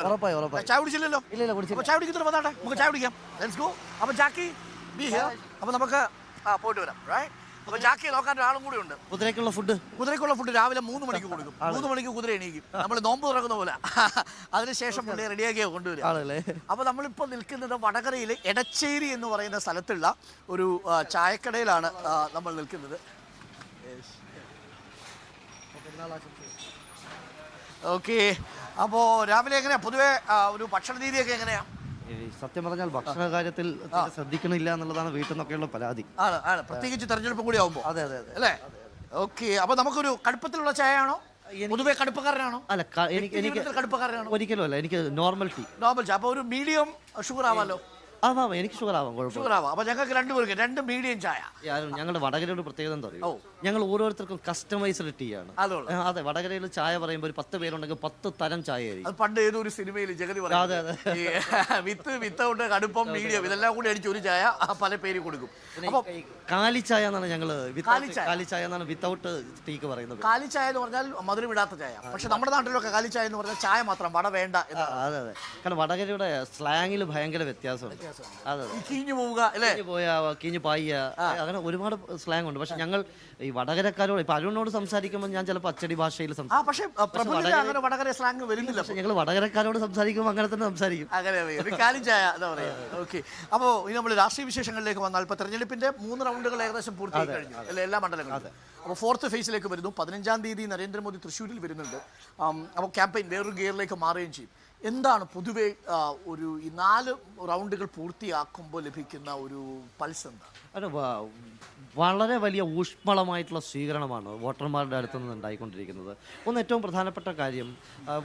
ഉറപ്പായി ഉറപ്പായി. ചായ കുടിച്ചില്ലല്ലോ? ഇല്ല കുടിച്ചില്ല. ചായ കുടിക്കുന്നുണ്ട്, വന്നാട്ടെ നമുക്ക് ചായ കുടിക്കാം. Let's go. അപ്പോൾ ജാക്കി ബി ഹിയർ. അപ്പോൾ നമുക്ക് പോയിട്ട് വരാം. റൈറ്റ്. അപ്പോൾ ജാക്കി നോക്കാൻ ഒരാളും കൂടി ഉണ്ട്. കുതിരയ്ക്കുള്ള ഫുഡ് രാവിലെ 3 മണിക്ക് കൊടുക്കും. 3 മണിക്ക് കുതിര എണീക്കും. നമ്മൾ നോമ്പ് തുറക്കുന്ന പോലെ. അതിനുശേഷം പുള്ളിയെ റെഡിയാക്കിയാണ് കൊണ്ടുവരിക. അപ്പോൾ നമ്മളിപ്പോൾ നിൽക്കുന്നത് വടകരയിലെ എടച്ചേരി എന്ന് പറയുന്ന സ്ഥലത്തുള്ള ഒരു ചായക്കടയിലാണ് നമ്മൾ നിൽക്കുന്നത്. ഓക്കെ. അപ്പോൾ രാവിലെ എങ്ങനെയാ പൊതുവെ ഒരു ഭക്ഷണ രീതിയൊക്കെ എങ്ങനെയാ? സത്യം പറഞ്ഞാൽ ഭക്ഷണ കാര്യത്തിൽ ശ്രദ്ധിക്കണില്ല എന്നുള്ളതാണ് വീട്ടിൽ നിന്നൊക്കെയുള്ള പരാതി. ആണ് പ്രത്യേകിച്ച് തെരഞ്ഞെടുപ്പ് കൂടി ആവുമ്പോൾ. അതെ അല്ലേ? ഓക്കെ. അപ്പോൾ നമുക്കൊരു കടുപ്പത്തിലുള്ള ചായ ആണോ? പൊതുവെ കടുപ്പക്കാരനാണോ? അല്ല, എനിക്ക് കടുപ്പക്കാരനാണോ? ഒരിക്കലും അല്ല, എനിക്ക് നോർമൽ ടീ. അപ്പോൾ ഒരു മീഡിയം ഷുഗർ ആവാമല്ലോ? ആവാം, എനിക്ക് ഷുഗർ ആവാം, കുഴപ്പമില്ല. അപ്പോൾ ഞങ്ങൾക്ക് 2 പേർക്ക് 2 മീഡിയം ചായ. ഞങ്ങളുടെ വടകരയുടെ പ്രത്യേകത എന്താ പറയുക, ഞങ്ങൾ ഓരോരുത്തർക്കും കസ്റ്റമൈസ്ഡ് ടീ ആണ്. അതെ, വടകരയിൽ ചായ പറയുമ്പോൾ ഒരു 10 പേരുണ്ടെങ്കിൽ 10 തരം ചായ ആയിരിക്കും. പണ്ട് ഏതൊരു സിനിമയിൽ ജഗതി വിത്ത് കടുപ്പം മീഡിയം ഇതെല്ലാം കൂടി അടിച്ച് ഒരു ചായ പല പേര് കൊടുക്കും. അപ്പോൾ കാലിച്ചായ എന്നാണ് ഞങ്ങൾ കാലിച്ചായ എന്നാണ് വിത്തൗട്ട് ടീക്ക് പറയുന്നത്. കാലിച്ചായ എന്ന് പറഞ്ഞാൽ മധുരം ഇടാത്ത ചായ. പക്ഷെ നമ്മുടെ നാട്ടിലൊക്കെ കാലിച്ചായ എന്ന് പറഞ്ഞാൽ ചായ മാത്രം, വട വേണ്ട. അതെ, കാരണം വടകരയുടെ സ്ലാങ്ങിൽ ഭയങ്കര വ്യത്യാസമുണ്ട്. അതെ, കീഞ്ഞു പോവുക, കീഞ്ഞു പായ്യ, അങ്ങനെ ഒരുപാട് സ്ലാങ് ഉണ്ട്. പക്ഷെ ഞങ്ങൾ ഈ വടകരക്കാരോട് ഇപ്പൊ അരുണിനോട് സംസാരിക്കുമ്പോൾ ഞാൻ ചിലപ്പോൾ അച്ചടി ഭാഷയിൽ പക്ഷേ വടകര സ്ലാങ് വരുന്നില്ല. ഞങ്ങൾ വടകരക്കാരോട് സംസാരിക്കുമ്പോൾ അങ്ങനെ തന്നെ സംസാരിക്കും. അപ്പോൾ ഇനി നമ്മൾ രാഷ്ട്രീയ വിശേഷങ്ങളിലേക്ക് വന്നാൽ ഇപ്പോൾ തെരഞ്ഞെടുപ്പിന്റെ 3 റൗണ്ടുകൾ ഏകദേശം പൂർത്തിയായി കഴിഞ്ഞു അല്ലെ, എല്ലാ മണ്ഡലങ്ങളും. അപ്പോൾ 4th ഫേസിലേക്ക് വരുന്നു. 15-ാം തീയതി നരേന്ദ്രമോദി തൃശ്ശൂരിൽ വരുന്നുണ്ട്. അപ്പോൾ ക്യാമ്പയിൻ വേറൊരു ഗിയറിലേക്ക് മാറുകയും ചെയ്യും. എന്താണ് പൊതുവെ ഒരു ഈ 4 റൗണ്ടുകൾ പൂർത്തിയാക്കുമ്പോൾ ലഭിക്കുന്ന ഒരു പൾസ് എന്താ? വളരെ വലിയ ഊഷ്മളമായിട്ടുള്ള സ്വീകരണമാണ് വോട്ടർമാരുടെ അടുത്ത് നിന്ന് ഉണ്ടായിക്കൊണ്ടിരിക്കുന്നത്. ഏറ്റവും പ്രധാനപ്പെട്ട കാര്യം,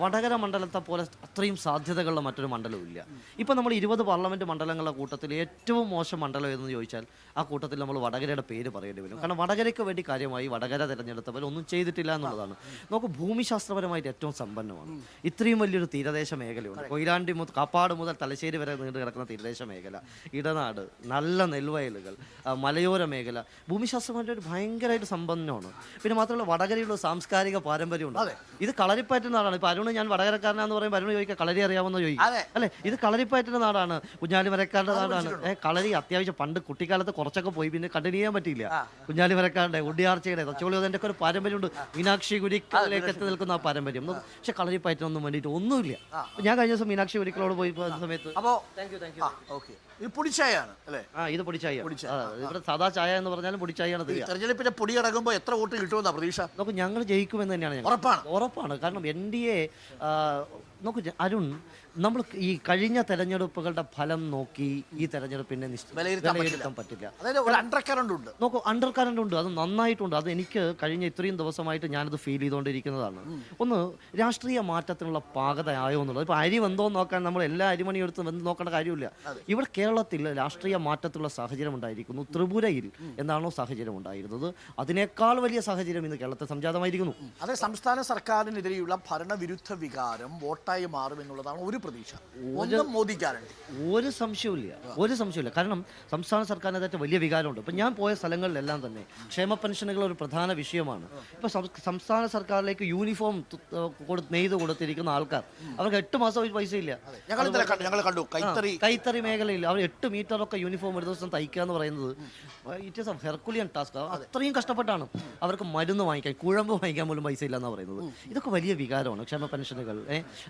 വടകര മണ്ഡലത്തെ പോലെ അത്രയും സാധ്യതകളുള്ള മറ്റൊരു മണ്ഡലവും ഇല്ല. ഇപ്പം നമ്മൾ 20 പാർലമെൻറ്റ് മണ്ഡലങ്ങളുടെ കൂട്ടത്തിൽ ഏറ്റവും മോശം മണ്ഡലം ഏതെന്ന് ചോദിച്ചാൽ ആ കൂട്ടത്തിൽ നമ്മൾ വടകരയുടെ പേര് പറയേണ്ടി വരും. കാരണം വടകരയ്ക്ക് വേണ്ടി കാര്യമായി വടകര തിരഞ്ഞെടുത്തവർ ഒന്നും ചെയ്തിട്ടില്ല എന്നുള്ളതാണ്. നമുക്ക് ഭൂമിശാസ്ത്രപരമായിട്ട് ഏറ്റവും സമ്പന്നമാണ്. ഇത്രയും വലിയൊരു തീരദേശ മേഖലയുണ്ട്. കൊയിലാണ്ടി മുതൽ കാപ്പാട് മുതൽ തലശ്ശേരി വരെ നീണ്ടു കിടക്കുന്ന തീരദേശ മേഖല, ഇടനാട്, നല്ല നെൽവയലുകൾ, മലയോര മേഖല, ഭൂമിശാസ്ത്രമായിട്ട് ഒരു ഭയങ്കരമായിട്ട് സമ്പന്നമാണ്. പിന്നെ മാത്രമല്ല വടകരയുള്ള സാംസ്കാരിക പാരമ്പര്യമുണ്ട്. ഇത് കളരിപ്പയറ്റുന്ന നാടാണ്. ഇപ്പൊ അരുണ് ഞാൻ വടകരക്കാരനാന്ന് പറയുമ്പോൾ അരുണ് ചോദിക്കുക കളരി അറിയാമെന്ന് ചോദിക്കും. അല്ലെ, ഇത് കളരിപ്പയറ്റുന്ന നാടാണ്, കുഞ്ഞാലിമരക്കാരുടെ നാടാണ്. കളരി അത്യാവശ്യം പണ്ട് കുട്ടിക്കാലത്ത് കുറച്ചൊക്കെ പോയി, പിന്നെ കണ്ടിന്യൂ ചെയ്യാൻ പറ്റിയില്ല. കുഞ്ഞാലിമരക്കാരുടെ, ഉഡിയാർച്ചയുടെ, തച്ചോളിയോടെ ഒക്കെ ഒരു പാരമ്പര്യമുണ്ട്. മീനാക്ഷി ഗുരിക്കലിലേക്ക് എത്തി നിൽക്കുന്ന ആ പാരമ്പര്യം. പക്ഷെ കളരിപ്പയറ്റിനൊന്നും വേണ്ടിയിട്ട് ഒന്നുമില്ല. ഞാൻ കഴിഞ്ഞ ദിവസം മീനാക്ഷി ഗുരിക്കലോട് പോയി സമയത്ത് ഇത് പൊടിച്ചായാണ് അല്ലേ? ഇത് പൊടിച്ചായ. ഇവിടെ സാധാ ചായ എന്ന് പറഞ്ഞാലും പൊടിച്ചായാണ്. തെരഞ്ഞെടുപ്പിന്റെ പൊടി അടങ്ങുമ്പോൾ എത്ര വോട്ട് കിട്ടുമെന്നാ പ്രതീക്ഷ? നോക്കൂ, ഞങ്ങൾ ജയിക്കുമെന്ന് തന്നെയാണ്. ഉറപ്പാണ്. കാരണം NDA നോക്കൂ അരുൺ, നമ്മൾ ഈ കഴിഞ്ഞ തെരഞ്ഞെടുപ്പുകളുടെ ഫലം നോക്കി ഈ തെരഞ്ഞെടുപ്പിനെ വിലയിരുത്താൻ പറ്റില്ല. നോക്കൂ, അണ്ടർ കറണ്ട് ഉണ്ട്, അത് നന്നായിട്ടുണ്ട്. അത് എനിക്ക് കഴിഞ്ഞ ഇത്രയും ദിവസമായിട്ട് ഞാനത് ഫീൽ ചെയ്തുകൊണ്ടിരിക്കുന്നതാണ്. ഒന്ന്, രാഷ്ട്രീയ മാറ്റത്തിനുള്ള പാകത ആയോ എന്നുള്ളത്. ഇപ്പൊ അരി വെന്തോ നോക്കാൻ നമ്മൾ എല്ലാ അരിമണിയും എടുത്ത് വെന്ത് നോക്കേണ്ട കാര്യമില്ല. ഇവിടെ കേരളത്തിൽ രാഷ്ട്രീയ മാറ്റത്തിലുള്ള സാഹചര്യം ഉണ്ടായിരിക്കുന്നു. ത്രിപുരയിൽ എന്താണോ സാഹചര്യം ഉണ്ടായിരുന്നത് അതിനേക്കാൾ വലിയ സാഹചര്യം ഇന്ന് കേരളത്തിൽ സംജാതമായിരിക്കുന്നു. അതെ, സംസ്ഥാന സർക്കാരിനെതിരെയുള്ള ഭരണവിരുദ്ധ വികാരം വോട്ടായി മാറുമെന്നുള്ളതാണ് ഒരു പ്രതീക്ഷ. ഒരു സംശയമില്ല. കാരണം സംസ്ഥാന സർക്കാരിനെതിരെ വലിയ വികാരമുണ്ട്. ഇപ്പം ഞാൻ പോയ സ്ഥലങ്ങളിലെല്ലാം തന്നെ ക്ഷേമ പെൻഷനുകൾ ഒരു പ്രധാന വിഷയമാണ്. ഇപ്പം സംസ്ഥാന സർക്കാരിലേക്ക് യൂണിഫോം നെയ്ത് കൊടുത്തിരിക്കുന്ന ആൾക്കാർ, അവർക്ക് 8 മാസം പൈസ ഇല്ല. കൈത്തറി മേഖലയിൽ അവർ 8 മീറ്ററൊക്കെ യൂണിഫോം ഒരു ദിവസം തയ്ക്കുക എന്ന് പറയുന്നത് it is A Herculean task. അത്രയും കഷ്ടപ്പെട്ടാണ്. അവർക്ക് മരുന്ന് വാങ്ങിക്കാൻ, കുഴമ്പ് വാങ്ങിക്കാൻ പോലും പൈസ ഇല്ല എന്നാണ് പറയുന്നത്. ഇതൊക്കെ വലിയ വികാരമാണ് ക്ഷേമ പെൻഷനുകൾ.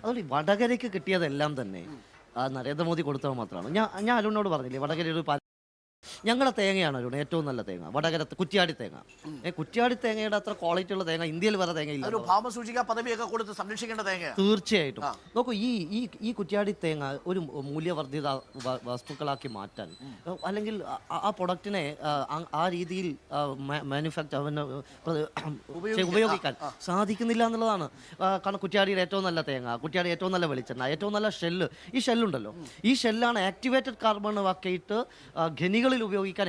അതുകൊണ്ട് വടകരയ്ക്ക് കിട്ടിയതെല്ലാം തന്നെ നരേന്ദ്രമോദി കൊടുത്തത് മാത്രമാണ്. ഞാൻ അരുണിനോട് പറഞ്ഞില്ലേ, വടകര ഒരു ഞങ്ങളുടെ തേങ്ങയാണ് അരുൺ ഏറ്റവും നല്ല തേങ്ങ. വടകര കുറ്റ്യാടി തേങ്ങ. കുറ്റ്യാടി തേങ്ങയുടെ അത്ര ക്വാളിറ്റി ഉള്ള തേങ്ങ ഇന്ത്യയിൽ വേറെ തേങ്ങയില്ല. തീർച്ചയായിട്ടും. നോക്കൂ, ഈ കുറ്റ്യാടി തേങ്ങ ഒരു മൂല്യവർദ്ധിത വസ്തുക്കളാക്കി മാറ്റാൻ, അല്ലെങ്കിൽ ആ പ്രൊഡക്റ്റിനെ ആ രീതിയിൽ ഉപയോഗിക്കാൻ സാധിക്കുന്നില്ല എന്നുള്ളതാണ്. കാരണം കുറ്റ്യാടിയുടെ ഏറ്റവും നല്ല തേങ്ങ, കുറ്റ്യാടി ഏറ്റവും നല്ല വെളിച്ചെണ്ണ, ഏറ്റവും നല്ല ഷെല്ല്, ഈ ഷെല്ലുണ്ടല്ലോ, ഈ ഷെല്ലാണ് ആക്ടിവേറ്റഡ് കാർബൺ ആക്കിയിട്ട് ഖനികളിൽ ഉപയോഗിക്കാൻ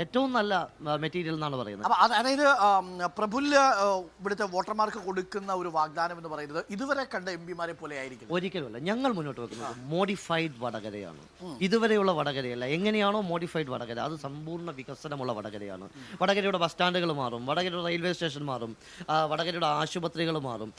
ഏറ്റവും നല്ല മെറ്റീരിയൽ എന്നാണ് പറയുന്നത്. അതായത് പ്രഫുല്ല ഇവിടുത്തെ വോട്ടർമാർക്ക് കൊടുക്കുന്ന ഒരു വാഗ്ദാനം എന്ന് പറയുന്നത് ഇതുവരെ കണ്ട MP-മാരെ പോലെ ആയിരിക്കും. ഒരിക്കലുമല്ല. ഞങ്ങൾ മുന്നോട്ട് വെക്കുന്നത് മോഡിഫൈഡ് വടകരയാണ്. ഇതുവരെയുള്ള വടകരയല്ല. എങ്ങനെയാണോ മോഡിഫൈഡ് വടകര, അത് സമ്പൂർണ്ണ വികസനമുള്ള വടകരയാണ്. വടകരയുടെ ബസ് സ്റ്റാൻഡുകൾ മാറും, വടകരയുടെ റെയിൽവേ സ്റ്റേഷൻ മാറും, വടകരയുടെ ആശുപത്രികൾ മാറും.